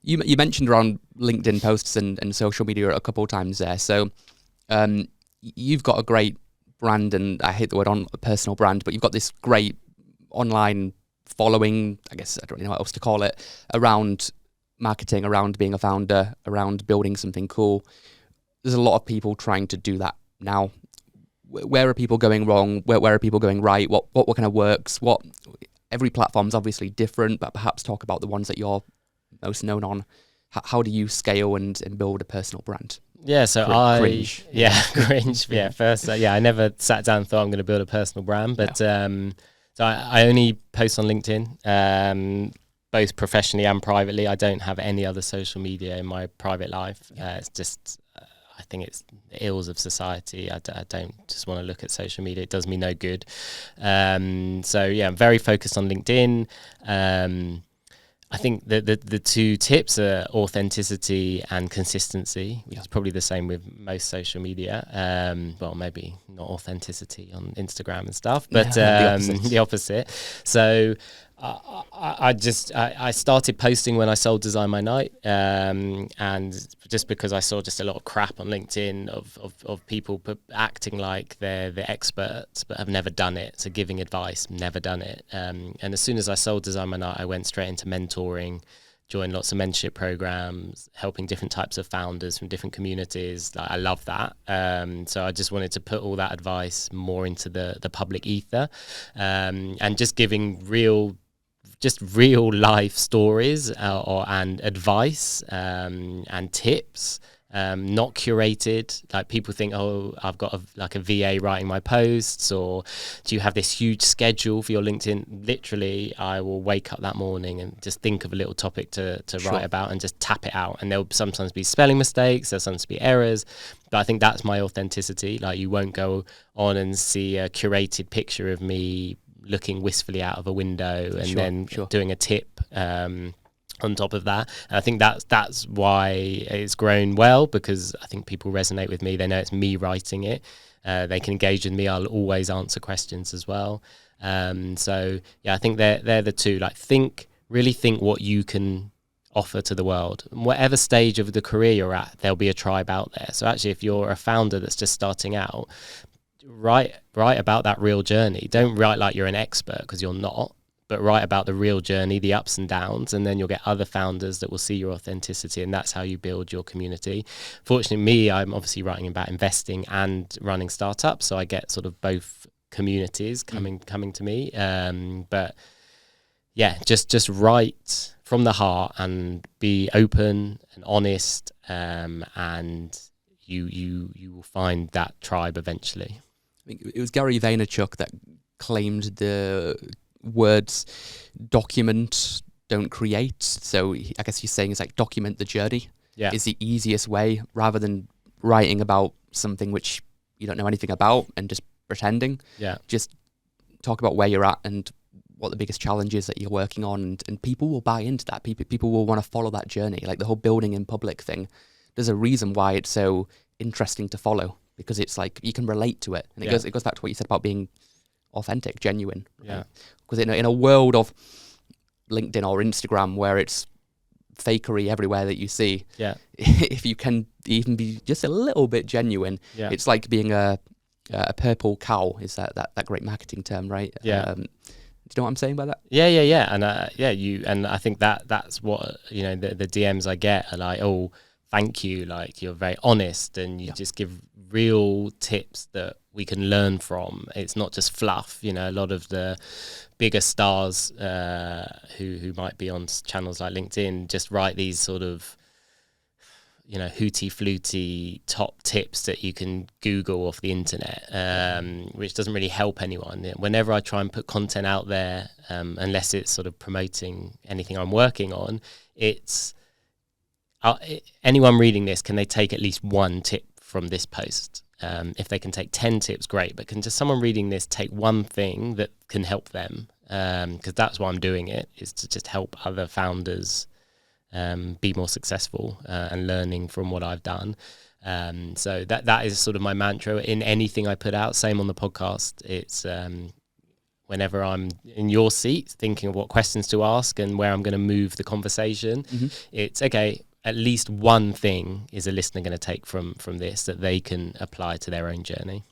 You mentioned around LinkedIn posts and social media a couple of times there. So you've got a great brand, and I hate the word on a personal brand, but you've got this great online following, I guess, I don't know what else to call it, around marketing, around being a founder, around building something cool. There's a lot of people trying to do that now. Where are people going wrong? Where are people going right? What kind of works? Every platform's obviously different, but perhaps talk about the ones that you're most known on. How do you scale and build a personal brand? Yeah, so cringe. Cringe. Yeah, first, I never sat down and thought I'm going to build a personal brand, but so I only post on LinkedIn, both professionally and privately. I don't have any other social media in my private life. It's just, I think it's the ills of society. I don't just want to look at social media. It does me no good. So yeah, I'm very focused on LinkedIn. I think the two tips are authenticity and consistency, which is probably the same with most social media. Well, maybe not authenticity on Instagram and stuff, but the opposite. So I started posting when I sold Design My Night, and just because I saw just a lot of crap on LinkedIn of people acting like they're the experts but have never done it, so giving advice, never done it. And as soon as I sold Design My Night, I went straight into mentoring, joined lots of mentorship programs, helping different types of founders from different communities. Like, I love that. So I just wanted to put all that advice more into the public ether, and just giving real life stories and advice and tips, not curated. Like, people think, oh, I've got a VA writing my posts, or do you have this huge schedule for your LinkedIn? Literally, I will wake up that morning and just think of a little topic to write about and just tap it out. And there'll sometimes be spelling mistakes, there'll sometimes be errors, but I think that's my authenticity. Like, you won't go on and see a curated picture of me looking wistfully out of a window and doing a tip on top of that. And I think that's why it's grown well, because I think people resonate with me. They know it's me writing it. They can engage with me. I'll always answer questions as well. So yeah, I think they're the two. Like, really think what you can offer to the world. Whatever stage of the career you're at, there'll be a tribe out there. So actually, if you're a founder that's just starting out, write about that real journey. Don't write like you're an expert, because you're not, but write about the real journey, the ups and downs, and then you'll get other founders that will see your authenticity, and that's how you build your community. Fortunately, I'm obviously writing about investing and running startups, so I get sort of both communities coming to me. But yeah, just write from the heart and be open and honest, and you will find that tribe eventually. I think it was Gary Vaynerchuk that claimed the words document, don't create. So I guess he's saying it's like document the journey is the easiest way, rather than writing about something which you don't know anything about and just pretending. Just talk about where you're at and what the biggest challenges that you're working on, and people will buy into that. People will want to follow that journey. Like the whole building in public thing, there's a reason why it's so interesting to follow, because it's like you can relate to it, and it goes back to what you said about being authentic, genuine. Because in a world of LinkedIn or Instagram where it's fakery everywhere that you see, if you can even be just a little bit genuine, it's like being a purple cow. Is that great marketing term, right? Do you know what I'm saying by that? And and I think that's what, the DMs I get are like, oh, thank you, like you're very honest, and you just give real tips that we can learn from. It's not just fluff. A lot of the bigger stars who might be on channels like LinkedIn just write these sort of hooty fluty top tips that you can Google off the internet, which doesn't really help anyone. Whenever I try and put content out there, unless it's sort of promoting anything I'm working on, it's anyone reading this, can they take at least one tip from this post? If they can take 10 tips, great, but can just someone reading this take one thing that can help them? Because that's why I'm doing it, is to just help other founders be more successful, and learning from what I've done. So that is sort of my mantra in anything I put out. Same on the podcast. It's whenever I'm in your seat thinking of what questions to ask and where I'm going to move the conversation, it's okay, at least one thing is a listener going to take from this that they can apply to their own journey.